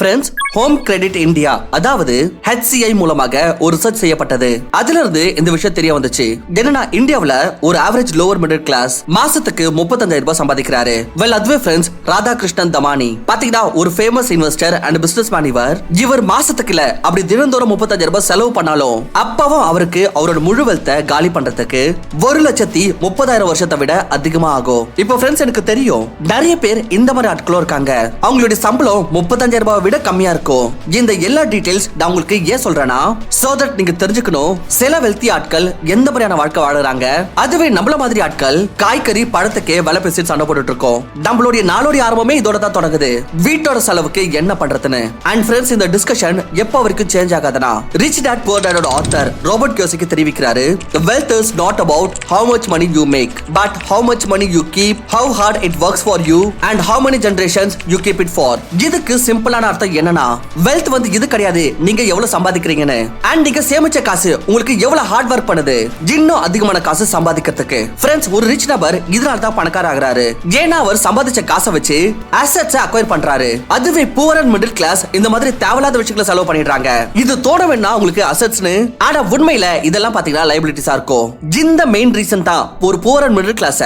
Friends, home credit India அதாவது HCI மூலமாக ஒரு ரிசர்ச் செய்யப்பட்டது. அதுல இருந்து இந்த விஷயம் தெரிய வந்துச்சு. என்னன்னா இந்தியாவுல ஒரு ஆவரேஜ் லோவர் மிடில் கிளாஸ் மாசத்துக்கு 35,000 ரூபாய் சம்பாதிக்கிறாரு. வெல் அதுவே ஃப்ரெண்ட்ஸ், ராதாகிருஷ்ணன் தமானி பாத்தீங்கன்னா ஒரு famous investor and business man. இவர் மாசத்துக்குல அப்படி தினந்தோறும் 35,000 ரூபாய் செலவு பண்ணாலும் அப்பவும் அவருக்கு அவரோட முழு வெல்த்தை காலி பண்றதுக்கு 1,30,000 வருஷத்தை விட அதிகமா ஆகும். இப்போ ஃப்ரெண்ட்ஸ், எனக்கு தெரியும் நிறைய பேர் இந்த மாதிரி ஆட்களும் இருக்காங்க. அவங்களுடைய சம்பளம் 35,000 ரூபாய் விட கம்மியா இருக்கும். இந்த எல்லா டீடைல்ஸ் நான் உங்களுக்கு ஏன் சொல்றேன்னா, சோ தட் நீங்க தெரிஞ்சுக்கணும் சில வெல்தி ஆட்கள் எந்த மாதிரியான வாழ்க்கை வாழுறாங்க. அதுவே நம்மள மாதிரி ஆட்கள் காய்கறி பழத்துக்கே விலை பேசி சண்டை போட்டுட்டு இருக்கோம். நம்மளுடைய நாளுடைய ஆரம்பமே இதோட தான் தொடங்குது. வீட்டோட செலவுக்கு என்ன பண்றதுன்னு. அண்ட் ஃப்ரெண்ட்ஸ், இந்த டிஸ்கஷன் எப்ப வரைக்கும் சேஞ்ச் ஆகாதுன்னா, rich dad poor dad author Robert Kiyosaki தெரிவிக்கிறாரு, the wealth is not about how much money you make but how much money you keep, how hard it works for you and how many generations you keep it for. இதுக்கு சிம்பிளான அர்த்தம் என்னன்னா, wealth வந்து இது கிடையாது நீங்க எவ்வளவு சம்பாதிக்கிறீங்கன்னு, and நீங்க சேமிச்ச காசு உங்களுக்கு எவ்வளவு ஹார்ட் ஒர்க் பண்ணுது இன்னும் அதிகமான காசு சம்பாதிக்கிறதுக்கு. ஃப்ரெண்ட்ஸ், ஒரு ரிச் நபர் இதனால தான் பணக்கார ஆகுறாரு. ஏன்னா அவர் சம்பாதிச்ச காசை வச்சு அசெட்ஸ் அக்வயர் பண்றாரு. அதுவே புவர் அண்ட் மிடில் கிளாஸ் இந்த மாதிரி தேவையில்லாத விஷயங்களை செலவு பண்ணிடுறாங்க. இது தோண வேணா உங்களுக்கு அசெட்ஸ்னு, ஆனா உண்மையில இதெல்லாம் பாத்தீங்கன்னா லைபிலிட்டிஸா இருக்கும். இந்த மெயின் ரீசன் தான் ஒரு புவர் அண்ட் மிடில் கிளாஸ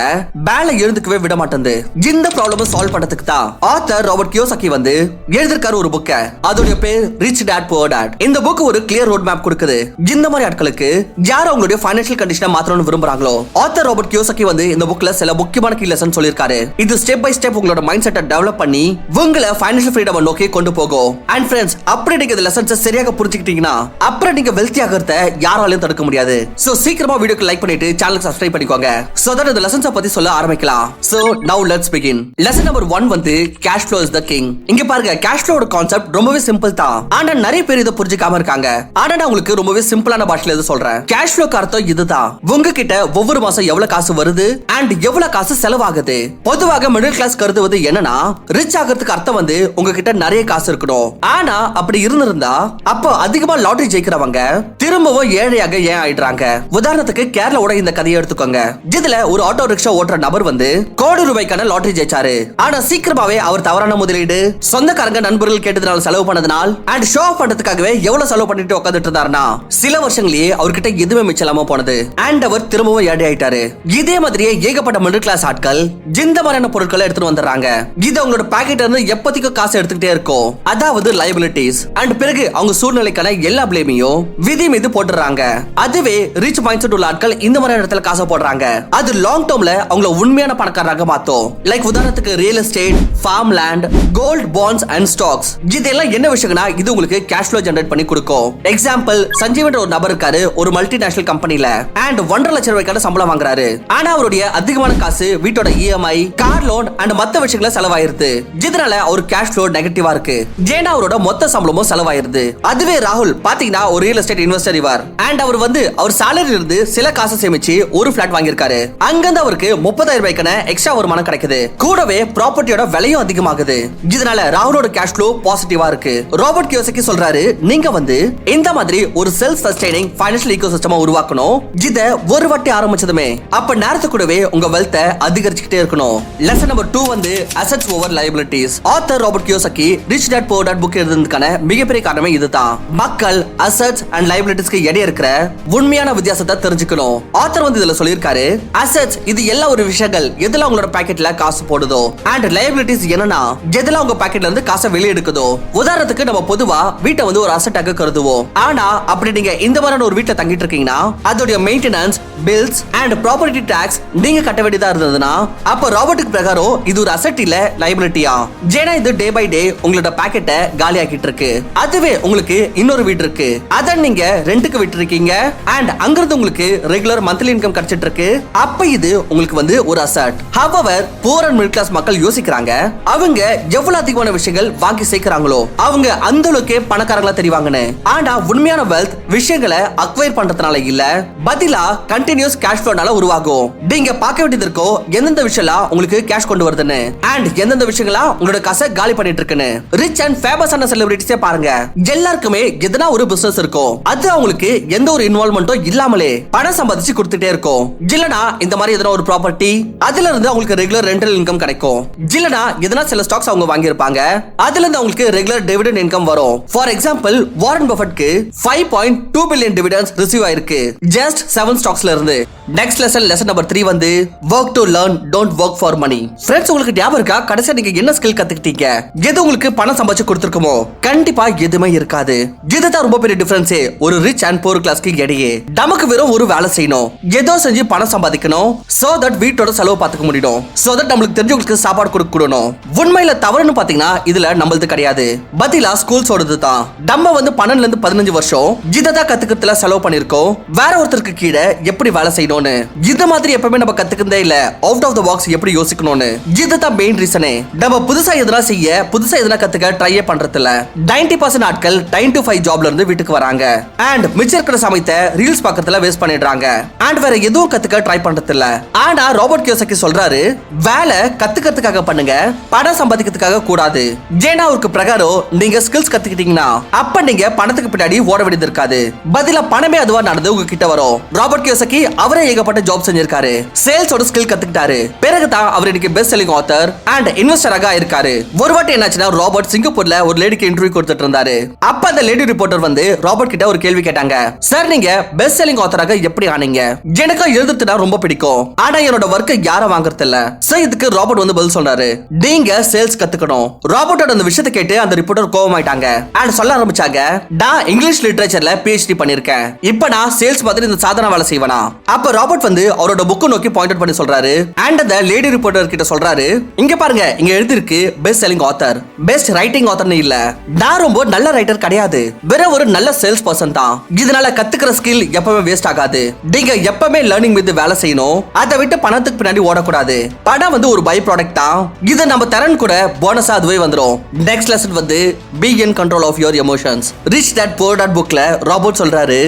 பேல எழுந்துக்கவே விட மாட்டேங்குது. இந்த ப்ராப்ளம் சால்வ் பண்றதுக்கு தான் ஆத்தர் ராபர்ட் கியோசாகி வந்து எழுதிருக்காரு ஒரு புக்க. அதோட பேர் ரிச் டாட் புவர் டாட். இந்த புக் ஒரு கிளியர் ரோட் மேப் கொடுக்குது. இந்த மாதிரி ஆட்களுக்கு யார் அவங்களுடைய ஃபைனான்ஷியல் கண்டிஷனை மாத்தணும்னு விரும்புறாங்களோ, ஆத்தர் ராபர்ட் கியோசாகி வந்து இந்த புக்ல சில முக்கியமான கீ லெசன் சொல்லிருக்காரு. இது ஸ்டெப் பை ஸ்டெப் உங்களோட மைண்ட் செட்டை டெவலப் பண்ணி உங்களை ஃபைனான்ஷியல் ஃப்ரீடம் நோக்கி கொண்டு போகும். அண்ட் ஃப்ரெண்ட்ஸ், அப்படி நீங்க இந்த லெசன்ஸை சரியாக புரிஞ்சுக்கிட்டீங்கன்னா அப்புறம் நீங்க வெல்தி ஆகிறத யாராலையும் தடுக்க முடியாது. சோ சீக்கிரமா வீடியோக்கு லைக் பண்ணிட்டு சேனலுக்கு சப்ஸ்கிரைப் பண்ணிக்கோங்க. சோ தட் இந்த லெசன்ஸை பத்தி சொல்ல ஆரம்பிக்கலாம். சோ நவ லெட்ஸ் பிகின். லெசன் நம்பர் 1 வந்து cash flow is the king. இங்க பாருங்க, கேஷ் ஃப்ளோவோட கான்செப்ட் ரொம்பவே சிம்பிள் தான். ஆனா நிறைய பேர் இத புரிஞ்சுக்காம இருக்காங்க. ஆனா நான் உங்களுக்கு ரொம்பவே சிம்பிளான பாஷையில இத சொல்றேன். கேஷ் ஃப்ளோக்கு அர்த்தம் இதுதான். உங்ககிட்ட ஒவ்வொரு மாசம் எவ்வளவு காசு வருது அண்ட் எவ்வளவு காசு செலவாகுது. பொதுவாக மிடில் கிளாஸ் கருதுவது என்னன்னா, ரிச் ஆகிறதுக்கு அர்த்தம் வந்து உங்ககிட்ட நிறைய காசு இருக்கணும். ஆனா அப்படி இருந்திருந்தா அப்போ அதிகமா லாட்டரி ஜெயிக்கிறவங்க திரும்பவும் ஏழையாக ஏன் ஆயிடுறாங்க? உதாரணத்துக்கு கேரளாவோட இந்த கதையை எடுத்துக்கோங்க. இதுல ஒரு ஆட்டோ ரிக்ஷா ஓட்டுற நபர் வந்து கோடி ரூபாய்க்கான லாட்டரி ஜெயிச்சாரு. ஆனா சீக்கிரமாவே அவர் தவறான முதலீடு, சொந்தக்காரங்க நண்பர்கள் கேட்டதுனால செலவு பண்ணதுனால அண்ட் ஷோ ஆஃப் பண்றதுக்காகவே எவ்வளவு செலவு பண்ணிட்டு உட்கார்ந்துட்டு இருந்தாருன்னா சில வருஷங்களே அவர்கிட்ட எதுவுமே மிச்சலாம போனது. அண்ட் அவர் திரும்பவும் ஏழை ஆயிட்டாரு. இதே மாதிரியே ஏகப்பட்ட மிடில் கிளாஸ் ஆட்கள் இந்த மாதிரியான பொருட்களை எடுத்துட்டு வந்துடுறாங்க. இது அவங்களோட பாக்கெட்ல இருந்து எப்போதைக்கும் காசு எடுத்துக்கிட்டே இருக்கும். அதாவது லைபிலிட்டிஸ். அண்ட் பிறகு அவங்க சூழ்நிலைக்கான எல்லா பிளேமையும் விதி மீது போட்டுறாங்க. அதுவே ரிச் மைண்ட் செட் உள்ள ஆட்கள் இந்த மாதிரி இடத்துல காசை போடுறாங்க. அது லாங் டேர்ம்ல அவங்கள உண்மையான பணக்காரராக மாத்தும். லைக் உதாரணத்துக்கு real estate, farm land, gold, bonds and stocks. இதெல்லாம் என்ன விஷயம்னா, இது உங்களுக்கு கேஷ் ஃப்ளோ ஜெனரேட் பண்ணி கொடுக்கும். எக்ஸாம்பிள், சஞ்சீவ் ஒரு நபர் இருக்காரு ஒரு மல்டிநேஷனல் கம்பெனில அண்ட் 1.5 லட்சம் ரூபாய்க்கான சம்பளம் வாங்குறாரு. ஆனா அவருடைய அதிகமான காசு வீட்டோட EMI, கார் லோன் அண்ட் மத்த விஷயங்கள செலவாயிருது. இதனால அவர் கேஷ் ஃப்ளோ நெகட்டிவா இருக்கு. ஏன்னா அவரோட மொத்த சம்பளமும் செலவாயிருது. அதுவே ராகுல் பாத்தீங்கன்னா ஒரு ரியல் எஸ்டேட் இன்வெஸ்டர் இவர். அண்ட் அவர் வந்து அவர் சாலரியில இருந்து சில காசை சேமிச்சு ஒரு பிளாட் வாங்கியிருக்காரு. அங்கிருந்து அவருக்கு 30,000 ரூபாய்க்கான எக்ஸ்ட்ரா வருமானம் கிடைக்குது. கூடவே ப்ராப்பர்ட்டியோட விலையும் அதிகமாகுது. இதனால ராகுலோட கேஷ் ஃப்ளோ பாசிட்டிவா இருக்கு. ராபர்ட் கியோசாகி சொல்றாரு, நீங்க வந்து இந்த மாதிரி ஒரு செல்ஃப் சஸ்டைனிங் ஃபைனான்ஷியல் ஈகோசிஸ்டமை உருவாக்கணும். இத ஒரு வாட்டி ஆரம்பிச்சதுமே அப்ப நேரத்து கூடவே உங்க வெல்த்தை அதிகரிச்சுக்கிட்டே இருக்கணும். லெசன் நம்பர் 2 வந்து assets over liabilities. Author Robert Kiyosaki rich dad poor dad book எழுதுறதுக்கான மிகப்பெரிய காரணமே இதுதான். மக்கள் அசெட்ஸ் அண்ட் லைபிலிட்டிஸ்க்கு இடையே இருக்கிற உண்மையான வித்தியாசத்தை தெரிஞ்சுக்கணும். ஆத்தர் வந்து இதுல சொல்லியிருக்காரு, அசெட்ஸ் இது எல்லா ஒரு விஷயங்கள் எதுல உங்களோட பாக்கெட்ல காசு போடுதோ, அண்ட் லைபிலிட்டிஸ் என்னன்னா எதுல உங்க பாக்கெட்ல இருந்து காசை வெளியே எடுக்குதோ. உதாரணத்துக்கு நம்ம பொதுவா வீட்டை வந்து ஒரு அசெட்டாக கருதுவோம். ஆனா அப்படி நீங்க இந்த மாதிரியான ஒரு வீட்டை தங்கிட்டு இருக்கீங்கன்னா அதோட maintenance, bills and property tax நீங்க கட்ட வேண்டியதா இருந்ததுன்னா அப்ப ராபர்ட்டுக்கு பிரகாரம் இது ஒரு அசெட் இல்ல லைபிலிட்டியா. ஏன்னா இது டே பை டே உங்களோட பாக்கெட்டை காலி ஆக்கிட்டு இருக்கு. அதுவே உங்களுக்கு இன்னொரு வீடு இருக்கு, அதை நீங்க ரெண்டுக்கு விட்டு இருக்கீங்க அண்ட் அங்கிருந்து உங்களுக்கு ரெகுலர் மந்த்லி இன்கம் கிடைச்சிட்டு இருக்கு. அப்ப இது உங்களுக்கு வந்து ஒரு asset. However poor and middle class மக்கள் யோசிக்கிறாங்க, அவங்க எவ்வளவு அதிகமான விஷயங்கள் வாங்கி சேர்க்கிறாங்களோ அவங்க அந்த அளவுக்கு பணக்காரங்களா தெரிவாங்கன்னு. ஆனா உண்மையான வெல்த் விஷயங்களை அக்வயர் பண்றதுனால இல்ல, பதிலா கண்டினியூஸ் கேஷ் ஃப்ளோனால உருவாகும். நீங்க பார்க்க வேண்டியது இருக்கோ எந்தெந்த விஷயம்லாம் உங்களுக்கு கேஷ் கொண்டு வருதுன்னு அண்ட் எந்தெந்த விஷயங்களா உங்களோட காசை காலி பண்ணிட்டு இருக்குன்னு. ரிச் அண்ட் ஃபேமஸான செலிபிரிட்டிஸே பாருங்க, எல்லாருக்குமே எதனா ஒரு பிசினஸ் இருக்கும். அது அவங்களுக்கு எந்த ஒரு இன்வால்வ்மெண்ட்டும் இல்லாமலே பணம் சம்பாதிச்சு கொடுத்துட்டே இருக்கும். இல்லனா இந்த மாதிரி எதனா ஒரு ப்ராப்பர்ட்டி, அதுல இருந்து அவங்களுக்கு ரெகுலர் ரெண்டல் இன்கம் கிடைக்கும். இல்லனா எதனா சில ஸ்டாக்ஸ் அவங்க வாங்கி இருப்பாங்க, அதுல இருந்து உங்களுக்கு ரெகுலர் டிவிடெண்ட் இன்கம் வரும். ஃபார் எக்ஸாம்பிள் வாரன் பஃபெட்க்கு 5.2 பில்லியன் டிவிடெண்ட்ஸ் ரிசீவ் ஆயிருக்கு ஜஸ்ட் 7 ஸ்டாக்ஸ்ல இருந்து. நெக்ஸ்ட் லெசன் நம்பர் 3 வந்து work to learn, don't work for money. Friends, உங்களுக்கு ஞாபகம் இருக்கா கடைசியா நீங்க என்ன ஸ்கில் கத்துக்கிட்டீங்க? எது உங்களுக்கு பணம் சம்பாதிச்சு கொடுத்திருக்குமோ? கண்டிப்பா எதுவுமே இருக்காது. இதுதான் ரொம்ப பெரிய டிஃபரன்ஸ் ஒரு ரிச் அண்ட் புவர் கிளாஸ்க்கு இடையே. நமக்கு வெறும் ஒரு வேலை செய்யணும், ஏதோ செஞ்சு பணம் சம்பாதிக்கணும், சோ தட் வீட்டோட செலவு பார்த்துக்க முடியும், சோ தட் நம்மளுக்கு தெரிஞ்சவங்களுக்கு சாப்பாடு கொடுக்கணும். உண்மையில தவறுன்னு பாத்தீங்கன்னா இதுல நம்மளது கிடையாது, பதிலா ஸ்கூல்ஸோடது தான். நம்ம வந்து 12ல இருந்து 15 வருஷம் இததான் கத்துக்கிறதுல செலவு பண்ணிருக்கோம், வேற ஒருத்தருக்கு கீழே எப்படி வேலை செய்யணும்னு. இந்த மாதிரி எப்பவுமே நம்ம கத்துக்கிறதே இல்ல, அவுட் ஆஃப் த பாக்ஸ் எப்படி யோசிக்கணும்னு. இதுதான் மெயின் ரீசனே. நம்ம புதுசா எதனா செய்ய, புதுசா எதனா கத்துக்க ட்ரையே பண்றது இல்ல. 90% ஆட்கள் 9 to 5 ஜாப்ல இருந்து வீட்டுக்கு வராங்க அண்ட் மிச்சம் இருக்கிற சமயத்தை ரீல்ஸ் பார்க்கறதுல வேஸ்ட் பண்ணிடுறாங்க அண்ட் வேற எதுவும் கத்துக்க ட்ரை பண்றது இல்ல. ஆனா ராபர்ட் கியோசாகி சொல்றாரு, வேலை கத்துக்கிறதுக்காக பண்ணுங்க, பணம் சம்பாதிக்கிறதுக்காக கூடாது. ஏன்னா அவருக்கு பிரகாரம் நீங்க ஸ்கில்ஸ் கத்துக்கிட்டீங்கன்னா அப்ப நீங்க பணத்துக்கு பின்னாடி ஓட வேண்டியது இருக்காது, பதிலா பணமே அதுவா நடந்து உங்ககிட்ட வரும். ராபர்ட் கியோசாகி அவரே ஏகப்பட்ட ஜாப் செஞ்சிருக்காரு, சேல்ஸோட ஸ்கில் கத்துக்கிட்டாரு, பிறகுதான் அவர் இன்னைக்கு பெஸ்ட் செல்லிங் ஆத்தர் அண்ட் இன்வெஸ்டராக இருக்காரு. ஒரு வாட்டி என்னாச்சுன்னா ராபர்ட் சிங்கப்பூர்ல ஒரு லேடிக்கு இன்டர்வியூ கொடுத்துட்டு இருந்தாரு. அப்ப அந்த லேடி ரிப்போர்ட்டர் வந்து ராபர்ட் கிட்ட ஒரு கேள்வி கேட்டாங்க, சார் நீங்க பெஸ்ட் செல்லிங் ஆத்தராக எப்படி ஆனீங்க? எனக்கு எழுதுறதுனா ரொம்ப பிடிக்கும், ஆனா என்னோட வர்க்கை யாரும் வாங்குறது இல்ல. சோ இதுக்கு ராபர்ட் வந்து பதில் சொல்றாரு, நீங்க சேல்ஸ் கத்துக்கணும். ராபர்ட்டோட அந்த விஷயத்தை கேட்டு அந்த ரிப்போர்ட்டர் கோவமாயிட்டாங்க அண்ட் சொல்ல ஆரம்பிச்சாங்க, நான் இங்கிலீஷ் லிட்டரேச்சர்ல PhD பண்ணிருக்கேன், இப்ப நான் சேல்ஸ் மாதிரி இந்த சாதாரண வேலை செய்வேனா? அப்ப ராபர்ட் வந்து அவரோட புக் நோக்கி பாயிண்ட் பண்ணி சொல்றாரு அண்ட் அந்த லேடி ரிப்போர்ட்டர் கிட்ட சொல்றாரு, இங்க பாருங்க, இங்க எழுதிருக்கு best selling author, best writing ஆத்தர்னு இல்ல. நான் ரொம்ப நல்ல ரைட்டர் கிடையாது, வேற ஒரு நல்ல சேல்ஸ் பர்சன் தான். இதனால கத்துக்கிற ஸ்கில் எப்பவுமே வேஸ்ட் ஆகாது. நீங்க எப்பவுமே லேர்னிங் மீது வேலை செய்யணும், அதை விட்டு பணத்துக்கு பின்னாடி ஓடக்கூடாது. பணம் வந்து ஒரு பை ப்ராடக்ட் தான், இது நம்ம தரன் கூட போனஸா அதுவே வந்துரும். நெக்ஸ்ட் லெசன் வந்து be in control of your emotions. Rich Dad Poor Dad புக்ல ராபர்ட் சொல்றாரு,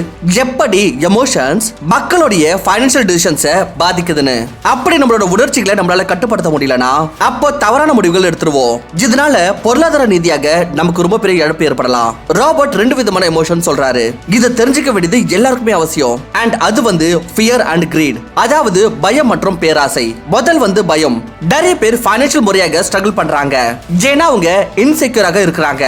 எப்படி எமோஷன்ஸ் மக்களுடைய ஃபைனான்சியல் டிசிஷன்ஸை பாதிக்குதுன்னு. அப்படி நம்மளோட உணர்ச்சிகளை நம்மளால கட்டுப்படுத்த முடியலனா அப்போ தவறான முடிவுகள் எடுத்துருவோம். இதனால பொருளாதார ரீதியாக நமக்கு ரொம்ப பெரிய இழப்பு ஏற்படலாம். ராபர்ட் 2 விதமான எமோஷன் சொல்றாரு, இதை தெரிஞ்சுக்க வேண்டியது எல்லாருக்குமே அவசியம். அண்ட் அது வந்து ஃபியர் அண்ட் கிரீட், அதாவது பயம் மற்றும் பேராசை. முதல் வந்து பயம். நிறைய பேர் ஃபைனான்சியல் முறையாக ஸ்ட்ரகிள் பண்றாங்க, ஏன்னா அவங்க இன்செக்யூராக இருக்கிறாங்க.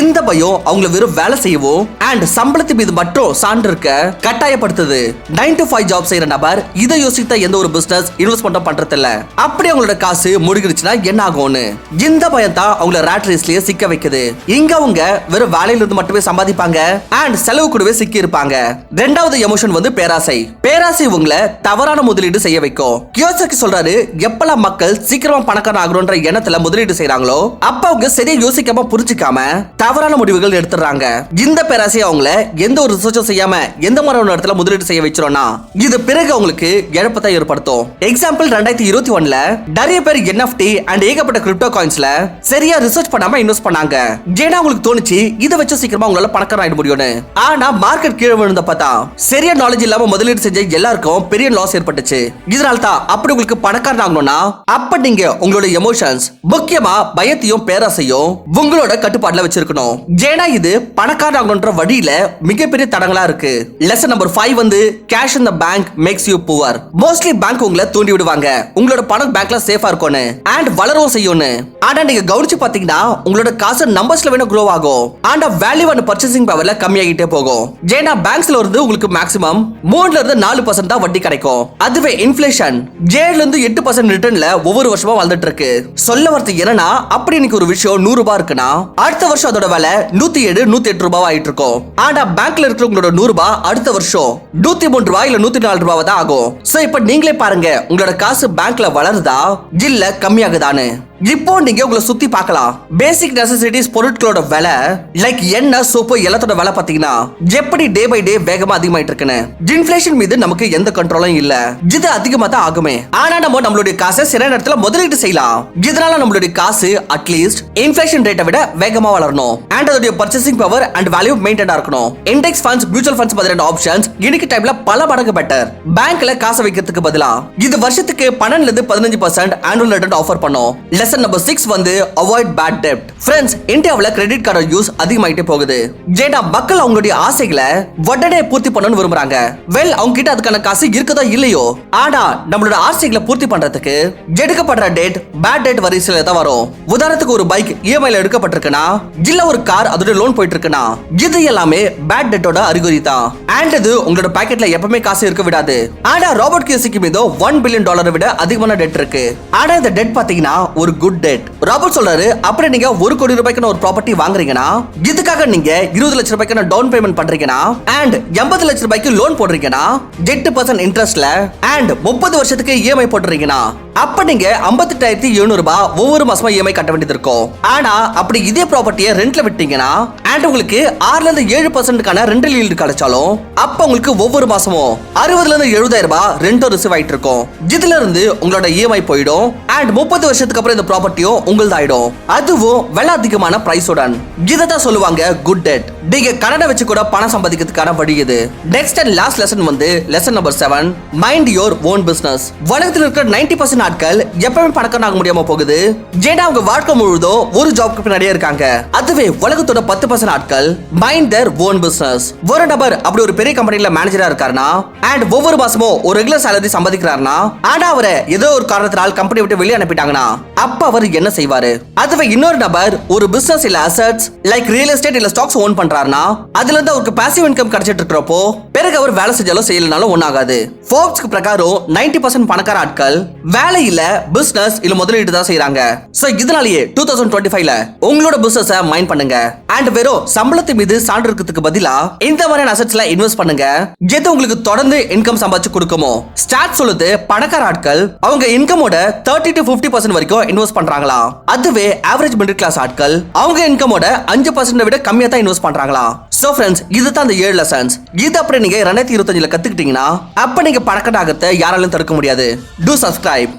இந்த பயம் அவங்கள வெறும் வேலை செய்யவும் அண்ட் சம்பளத்தின் மீது மட்டும் சான்று இருக்க கட்டாயப்படுத்துது. 9 to 5 ஜாப் செய்யற நபர் இதை யோசித்த எந்த ஒரு பிசினஸ் இன்வெஸ்ட்மெண்ட் பண்றது இல்ல. அப்படி அவங்களோட காசு முடிஞ்சிருச்சுன்னா என்ன ஆகும்னு இந்த பயம் தான் அவங்கள ராட் ரேஸ்லயே சிக்க வைக்குது. இங்க அவங்க வெறும் வேலையில இருந்து மட்டுமே சம்பாதிப்பாங்க அண்ட் செலவு கூடவே சிக்கி இருப்பாங்க. ரெண்டாவது எமோஷன் வந்து பேராசை. பேராசை உங்களை தவறான முதலீடு செய்ய வைக்கும். கியோசாகி சொல்றாரு, எப்பெல்லாம் மக்கள் சீக்கிரமா பணக்காரன் ஆகணும்ன்ற எண்ணத்துல முதலீடு செய்யறாங்களோ அப்ப அவங்க சரியா யோசிக்காம புரிஞ்சுக்காம தவறான முடிவுகள் எடுத்துறாங்க. இந்த பேராசை அவங்கள எந்த ஒரு ரிசர்ச்சும் செய்யாம எந்த மாதிரியான இடத்துல முதலீடு செய்ய வச்சிரோம்னா இது பிறகு அவங்களுக்கு இழப்பத்தை ஏற்படுத்தும். எக்ஸாம்பிள் 2021ல நிறைய பேர் NFT அண்ட் ஏகப்பட்ட கிரிப்டோ காயின்ஸ்ல சரியா ரிசர்ச் பண்ணாம இன்வெஸ்ட் பண்ணாங்க. ஏன்னா அவங்களுக்கு தோணுச்சு இதை வச்சு சீக்கிரமா உங்களால பணக்காரன் ஆயிட முடியும்னு. ஆனா மார்க்கெட் கீழே விழுந்த பார்த்தா சரியா நாலேஜ் இல்லாம முதலீடு செஞ்ச எல்லாருக்கும் பெரிய லாஸ் ஏற்பட்டுச்சு. இதனால தான் அப்படி உங்களுக்கு பணக்காரன் ஆகணும்னா அப்ப நீங்க உங்களோட எமோஷன்ஸ், முக்கியமா பயத்தையும் பேராசையும் உங்களோட கட்டுப்பாட்டுல வச்சிருக்கணும். ஏன்னா இது பணக்காரன் ஆகணும்ன்ற வழியில மிகப்பெரிய தடங்களா இருக்கு. லெசன் நம்பர் 5 வந்து cash in the bank makes you poor. Mostly bank உங்களை தூண்டி விடுவாங்க உங்களோட பணம் பேங்க்ல சேஃபா இருக்கும்னு அண்ட் வளரவும் செய்யும்னு. ஆனா நீங்க கவனிச்சு பாத்தீங்கன்னா உங்களோட காசு நம்பர்ஸ்ல வேணும் க்ரோ ஆகும், ஆனா வேல்யூ அண்ட் பர்ச்சேசிங் பவர்ல கம்மியாகிட்டே போகும். ஏன்னா பேங்க்ஸ்ல இருந்து உங்களுக்கு மேக்ஸிமம் 3ல இருந்து 4% தான் வட்டி கிடைக்கும். அதுவே இன்ஃப்ளேஷன் 7ல இருந்து 8% ரிட்டர்ன்ல ஒவ்வொரு வருஷமா வந்துட்டு இருக்கு. சொல்ல வரது என்னன்னா அப்படி இன்னைக்கு ஒரு விஷயம் 100 ரூபாய் இருக்குன்னா அடுத்த வருஷம் அதோட விலை 107 108 ரூபாய் ஆயிட்டு இருக்கும். ஆனா பேங்க்ல இருக்கிற உங்களோட 100 ரூபாய் அடுத்த வருஷம் 103 ரூபாய் இல்ல 104 ரூபாய் தான் ஆகும். சோ இப்போ நீங்களே பாருங்க உங்களோட காசு பேங்க்ல வளருதா இல்ல கம்மியாகுதான்னு. இப்போ நீங்க உங்களை சுத்தி பார்க்கலாம். பேசிக் நெசசிட்டிஸ் பொருட்களோட விலை லைக் எண்ணெய், சோப்பு எல்லாத்தோட விலை பாத்தீங்கன்னா எப்படி டே பை டே வேகமா அதிகமாயிட்டு இருக்குன்னு. இன்ஃப்ளேஷன் மீது நமக்கு எந்த கண்ட்ரோலும் இல்ல, இது அதிகமா தான் ஆகுமே. ஆனா நம்ம நம்மளுடைய காசை சில நேரத்துல முதலீடு செய்யலாம். இதனால நம்மளுடைய காசு அட்லீஸ்ட் இன்ஃப்ளேஷன் ரேட்டை விட வேகமா வளரணும் அண்ட் அதோட பர்ச்சேசிங் பவர் அண்ட் வேல்யூ மெயின்டைனா இருக்கணும். இண்டெக்ஸ் ஃபண்ட்ஸ், மியூச்சுவல் ஃபண்ட்ஸ் மாதிரியான ஆப்ஷன்ஸ் இன்னைக்கு டைம்ல பல மடங்கு பெட்டர். பேங்க்ல காசை வைக்கிறதுக்கு பதிலா இது வருஷத்துக்கு 12ல இருந்து 15% ஆனுவல் ரிட்டர்ன் ஆஃபர் பண்ணும். லெசன் நம்பர் 6 வந்து அவாய்ட் பேட் டெப்ட். ஃப்ரெண்ட்ஸ், இந்தியாவுல கிரெடிட் கார்டு யூஸ் அதிகமாயிட்டே போகுது. ஏன்னா மக்கள் அவங்களுடைய ஆசைகளை உடனே பூர்த்தி பண்ணணும்னு விரும்புறாங்க. வெல், அவங்க கிட்ட அதுக்கான காசு இருக்குதோ இல்லையோ, ஆனா நம்மளோட ஆசைகளை பூர்த்தி பண்றதுக்கு எடுக்கப்படுற டேட் பேட் டேட் வரிசையில தான் வரும். உதாரணத்துக்கு ஒரு பைக் இஎம்ஐல எடுக்கப்பட்டிருக்குன்னா, இல்ல ஒரு கார் அதோட லோன் போயிட்டு இருக்குன்னா, இது எல்லாமே பேட் டேட்டோட அறிகுறி தான். அண்ட் இது உங்களோட பாக்கெட்ல எப்பவுமே காசு இருக்க விடாது. ஆனா ராபர்ட் கியோசாகி மீது $1 பில்லியன் விட அதிகமான டெட் இருக்கு. ஆனா இந்த டெட் பாத்தீங்கன்னா ஒரு குட் டெட். ராபர்ட் சொல்றாரு, அப்படி நீங்க $1 கோடி ஒரு ப்ராப்பர்ட்டி வாங்குறீங்கன்னா, இதுக்காக நீங்க 20 லட்சம் ரூபாய்க்கு டவுன் பேமெண்ட் பண்றீங்கன்னா, அண்ட் 80 லட்சம் ரூபாய்க்கு லோன் போடுறீங்கன்னா, 8% இன்ட்ரெஸ்ட்ல அண்ட் 30 வருஷத்துக்கு இஎம்ஐ போடுறீங்கன்னா, அப்ப நீங்க 58,700 ரூபாய் ஒவ்வொரு மாசமா இஎம்ஐ கட்ட வேண்டியது இருக்கும். ஆனா அப்படி இதே ப்ராப்பர்ட்டியை ரெண்ட்ல விட்டீங்கன்னா, அண்ட் உங்களுக்கு 6ல இருந்து 7% ரெண்டல் ஈல்ட் கிடைச்சாலும், அப்ப உங்களுக்கு ஒவ்வொரு மாசமும் 60ல இருந்து 70,000 ரூபாய் ரெண்டும் ரிசீவ் ஆயிட்டு இருக்கும். இதுல இருந்து உங்களோட இஎம்ஐ போயிடும் அண்ட் 30 வருஷத்துக்கு அப்புறம் இந்த ப்ராப்பர்ட்டியும் உங்களது ஆயிடும். அதுவும் விலை அதிகமான பிரைஸுடன். இததான் சொல்லுவாங்க குட் டெட். நீங்க கடனை வச்சு கூட பணம் சம்பாதிக்கிறதுக்கான வழி இது. நெக்ஸ்ட் அண்ட் லாஸ்ட் லெசன் வந்து lesson number 7, mind your own business. உலகத்தில் இருக்கிற 90% ஆட்கள் எப்பவுமே பணக்காரன் ஆக முடியாம போகுது. ஏன்னா அவங்க வாழ்க்கை முழுவதும் ஒரு ஜாப்க்கு பின்னாடியே இருக்காங்க. அதுவே உலகத்தோட 10% ஆட்கள் மைண்ட் தேர் ஓன் பிசினஸ். ஒரு நபர் அப்படி ஒரு பெரிய கம்பெனில மேனேஜரா இருக்காருன்னா, அண்ட் ஒவ்வொரு மாசமும் ஒரு ரெகுலர் சேலரி சம்பாதிக்கிறாருன்னா, ஆனா அவரை ஏதோ ஒரு காரணத்தினால் கம்பெனி விட்டு வெளியே அனுப்பிட்டாங்கன்னா, அப்ப அவர் என்ன செய்வாரு? அதுவே இன்னொரு நபர் ஒரு பிசினஸ் இல்ல அசெட்ஸ் லைக் ரியல் எஸ்டேட் இல்ல ஸ்டாக்ஸ் ஓன் பண்றாருன்னா, அதுல இருந்து அவருக்கு பாசிவ் இன்கம் கிடைச்சிட்டு இருக்கிறப்போ பிறகு அவர் வேலை செஞ்சாலும் செய்யலனாலும் ஒண்ணாகாது. ஃபோர்ப்ஸ்க்கு பிரகாரம் 90% பணக்கார ஆட்கள் வேலை இல்ல பிசினஸ் இல்ல முதலீடு தான் செய்யறாங்க. சோ இதனாலேயே 2025ல உங்களோட பிசினஸை மைண்ட் பண்ணுங்க. அண்ட் வெறும் சம்பளத்து மீது சான்று இருக்கிறதுக்கு பதிலா இந்த மாதிரியான அசெட்ஸ்ல இன்வெஸ்ட் பண்ணுங்க. எது உங்களுக்கு தொடர்ந்து இன்கம் சம்பாதிச்சு கொடுக்குமோ. ஸ்டாட் சொல்லுது, பணக்கார ஆட்கள் அவங்க இன்கமோட 30 to 50% வரைக்கும் இன்வெஸ்ட் பண்றாங்களா. அதுவே ஆவரேஜ் மிடில் கிளாஸ் ஆட்கள் அவங்க இன்கமோட 5% விட கம்மியா தான் இன்வெஸ்ட் பண்றாங்களா. சோ ஃப்ரெண்ட்ஸ், இதுதான் அந்த 7 லெசன்ஸ். இது அப்படி நீங்க 2025ல கத்துக்கிட்டீங்கன்னா, அப்ப நீங்க பணக்கார ஆகத்தை யாராலும் தடுக்க முடியாது. Two subscribe.